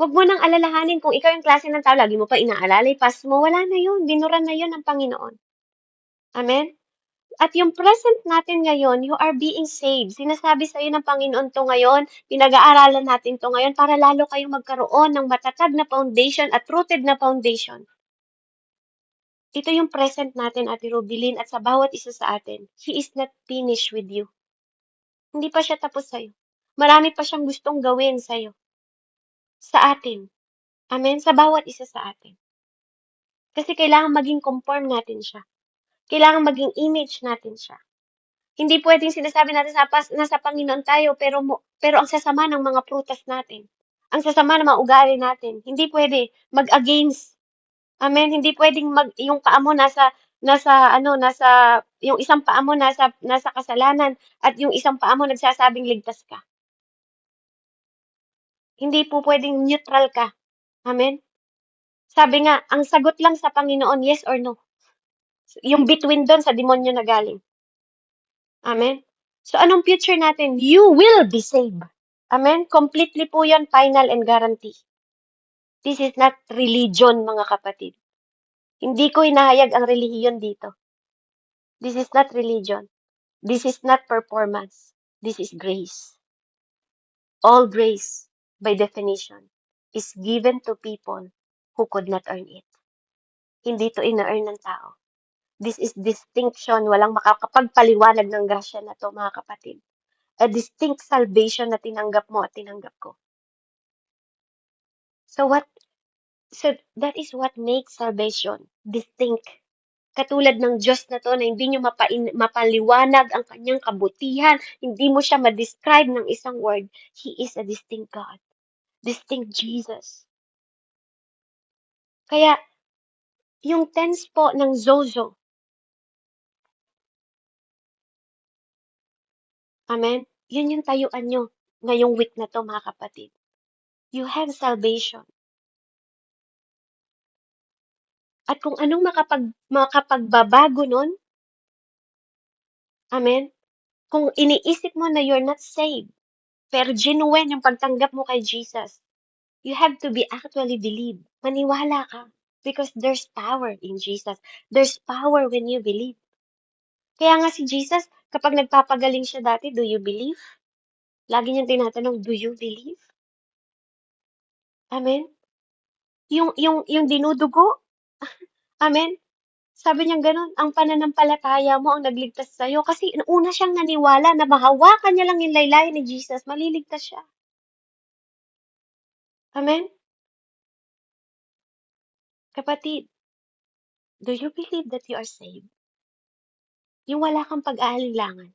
Huwag mo nang alalahanin kung ikaw yung klase ng tao, lagi mo pa inaalala, past mo, wala na yun. Binura na yun ng Panginoon. Amen? At yung present natin ngayon, you are being saved. Sinasabi sa iyo ng Panginoon to ngayon, pinag-aaralan natin to ngayon para lalo kayong magkaroon ng matatag na foundation at rooted na foundation. Ito yung present natin, Ate Rubilin, at sa bawat isa sa atin. He is not finished with you. Hindi pa siya tapos sa'yo. Marami pa siyang gustong gawin sa'yo. Sa atin. Amen? Sa bawat isa sa atin. Kasi kailangan maging conform natin siya. Kailangan maging image natin siya. Hindi pwedeng sinasabi natin nasa Panginoon tayo, pero ang sasama ng mga prutas natin. Ang sasama ng mga ugali natin. Hindi pwede mag-against. Amen. Hindi pwedeng yung paa mo yung isang paa mo nasa kasalanan at yung isang paa mo nagsasabing ligtas ka. Hindi po pwedeng neutral ka. Amen. Sabi nga, ang sagot lang sa Panginoon, yes or no. Yung between doon sa demonyo na galing. Amen. So anong future natin? You will be saved. Amen. Completely po yan, final and guarantee. This is not religion, mga kapatid. Hindi ko hinahayag ang relihiyon dito. This is not religion. This is not performance. This is grace. All grace, by definition, is given to people who could not earn it. Hindi to ina-earn ng tao. This is distinction. Walang makakapagpaliwanag ng grasya na to, mga kapatid. A distinct salvation na tinanggap mo at tinanggap ko. So that is what makes salvation distinct. Katulad ng Diyos na to na hindi nyo mapaliwanag ang kanyang kabutihan, hindi mo siya ma-describe ng isang word. He is a distinct God. Distinct Jesus. Kaya, yung tense po ng zozo, amen? Yun yung tayuan nyo ngayong week na to, mga kapatid. You have salvation. At kung anong makapagbabago nun, amen? Kung iniisip mo na you're not saved, pero genuine yung pagtanggap mo kay Jesus, you have to be actually believe. Maniwala ka. Because there's power in Jesus. There's power when you believe. Kaya nga si Jesus, kapag nagpapagaling siya dati, do you believe? Lagi niyang tinatanong, do you believe? Amen? Yung dinudugo, amen? Sabi niya ganun, ang pananampalataya mo ang nagligtas sa'yo. Kasi una siyang naniwala na mahawakan niya lang yung laylayan ni Jesus, maliligtas siya. Amen? Kapatid, do you believe that you are saved? Yung wala kang pag-aalinlangan.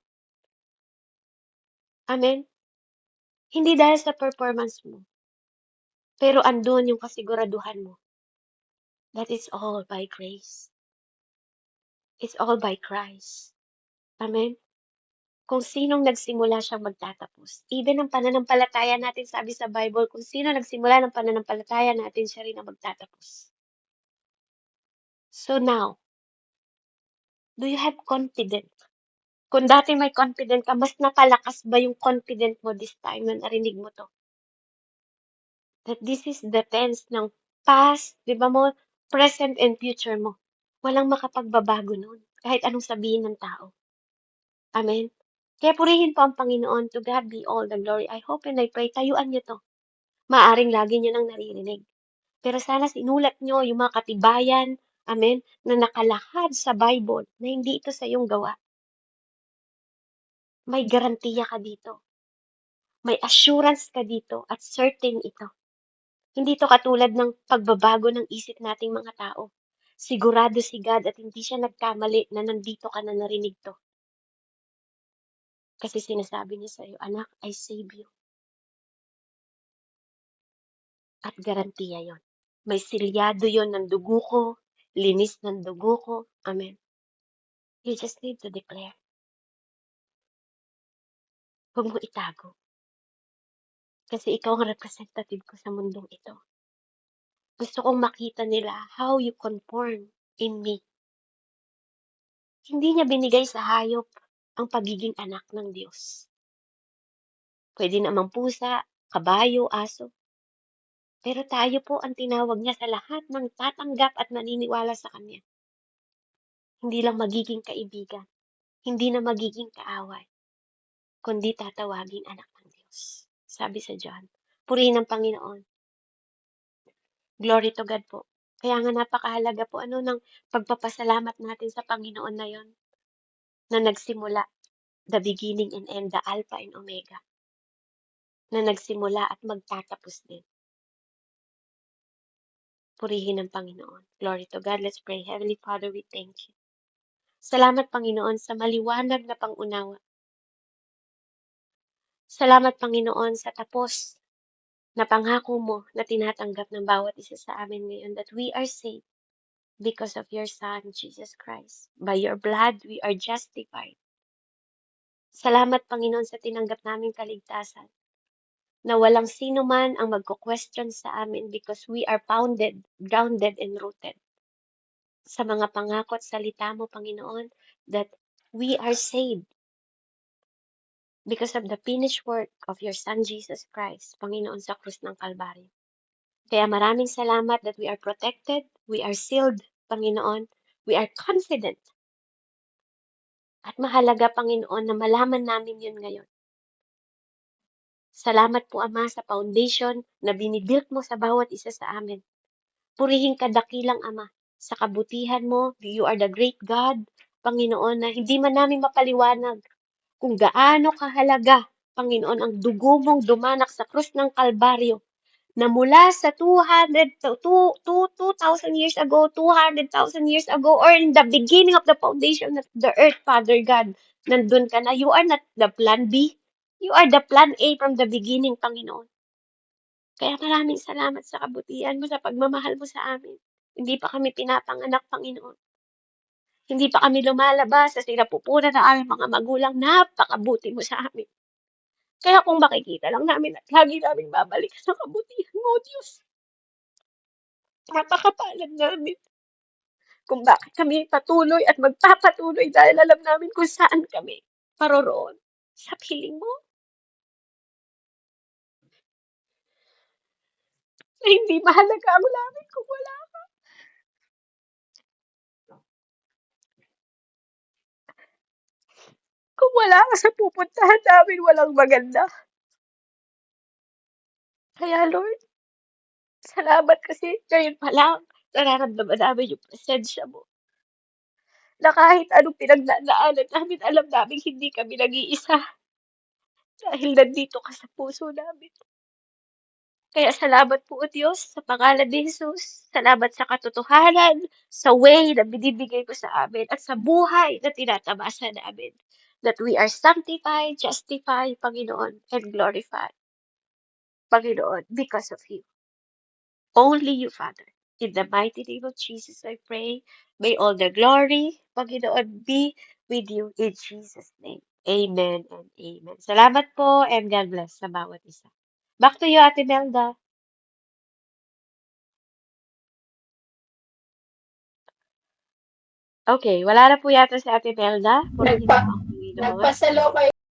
Amen? Hindi dahil sa performance mo, pero andun yung kasiguraduhan mo. That is all by grace. It's all by Christ. Amen? Kung sinong nagsimula siyang magtatapos. Even ang pananampalataya natin, sabi sa Bible, kung sino nagsimula ng pananampalataya natin, siya rin ang magtatapos. So now, do you have confidence? Kung dati may confident ka, mas napalakas ba yung confident mo this time na narinig mo to? That this is the tense ng past, di ba mo, present and future mo. Walang makapagbabago nun, kahit anong sabihin ng tao. Amen? Kaya purihin po ang Panginoon. To God be all the glory. I hope and I pray, tayuan niyo to. Maaring lagi niyo nang naririnig. Pero sana sinulat niyo yung mga katibayan, amen, na nakalahad sa Bible na hindi ito sa iyong gawa. May garantiya ka dito. May assurance ka dito at certain ito. Hindi to katulad ng pagbabago ng isip nating mga tao. Sigurado si God at hindi siya nagkamali na nandito ka na narinig to. Kasi sinasabi niya sa iyo, anak, I save you. At garantiya yon. May silyado yon ng dugo ko, linis ng dugo ko. Amen. You just need to declare. Huwag mo itago. Kasi ikaw ang representative ko sa mundong ito. Gusto kong makita nila how you conform in me. Hindi niya binigay sa hayop ang pagiging anak ng Diyos. Pwede namang pusa, kabayo, aso. Pero tayo po ang tinawag niya sa lahat ng tatanggap at naniniwala sa Kanya. Hindi lang magiging kaibigan, hindi na magiging kaaway, kundi tatawaging anak ng Diyos. Sabi sa John. Purihin ang Panginoon. Glory to God po. Kaya nga napakahalaga po ng pagpapasalamat natin sa Panginoon na yon na nagsimula, the beginning and end, the Alpha and Omega, na nagsimula at magtatapos din. Purihin ang Panginoon. Glory to God. Let's pray. Heavenly Father, we thank you. Salamat, Panginoon, sa maliwanag na pangunawa. Salamat, Panginoon, sa tapos na pangako mo na tinatanggap ng bawat isa sa amin ngayon that we are saved because of your Son, Jesus Christ. By your blood, we are justified. Salamat, Panginoon, sa tinanggap naming kaligtasan na walang sino man ang magko-question sa amin because we are founded, grounded, and rooted sa mga pangako at salita mo, Panginoon, that we are saved because of the finished work of your Son, Jesus Christ, Panginoon, sa krus ng Kalbaryo. Kaya maraming salamat that we are protected, we are sealed Panginoon, we are confident at mahalaga, Panginoon, na malaman namin yun ngayon. Salamat po, Ama, sa foundation na binibuilt mo sa bawat isa sa amin. Purihin ka, dakilang Ama, sa kabutihan mo. You are the great God, Panginoon, na hindi man namin mapaliwanag kung gaano kahalaga, Panginoon, ang dugo mong dumanak sa krus ng Kalbaryo na mula sa 2,000 years ago, 200,000 years ago, or in the beginning of the foundation of the earth, Father God, nandun ka na. You are not the plan B. You are the plan A from the beginning, Panginoon. Kaya maraming salamat sa kabutihan mo, sa pagmamahal mo sa amin. Hindi pa kami pinapanganak, Panginoon. Hindi pa kami lumalabas sa sinapupunan ng aming mga magulang. Napakabuti mo sa amin. Kaya kung makikita lang namin at lagi namin babalik sa kabutihan mo, Diyos. Napakapalad namin kung bakit kami patuloy at magpapatuloy dahil alam namin kung saan kami paroroon. Sa piling mo, na hindi mahalaga ang langit kung wala. Kung wala ka sa pupuntahan namin, walang maganda. Kaya Lord, salamat kasi ngayon pa lang, nararamdaman namin yung presensya mo. Na kahit anong pinagdadaanan namin, alam namin hindi kami nag-iisa. Dahil nandito ka sa puso namin. Kaya salamat po, O Diyos, sa pangalan ni Jesus. Salamat sa katotohanan, sa way na binibigay mo sa amin, at sa buhay na tinatamasa namin. That we are sanctified, justified, Panginoon, and glorified, Panginoon, because of you. Only you, Father. In the mighty name of Jesus, I pray. May all the glory, Panginoon, be with you in Jesus' name. Amen and amen. Salamat po and God bless sa bawat isa. Back to you, Ate Melda. Okay, wala na po yata si Ate Melda. Purihin Nagpa po ang Panginoon. nagpasalo kayo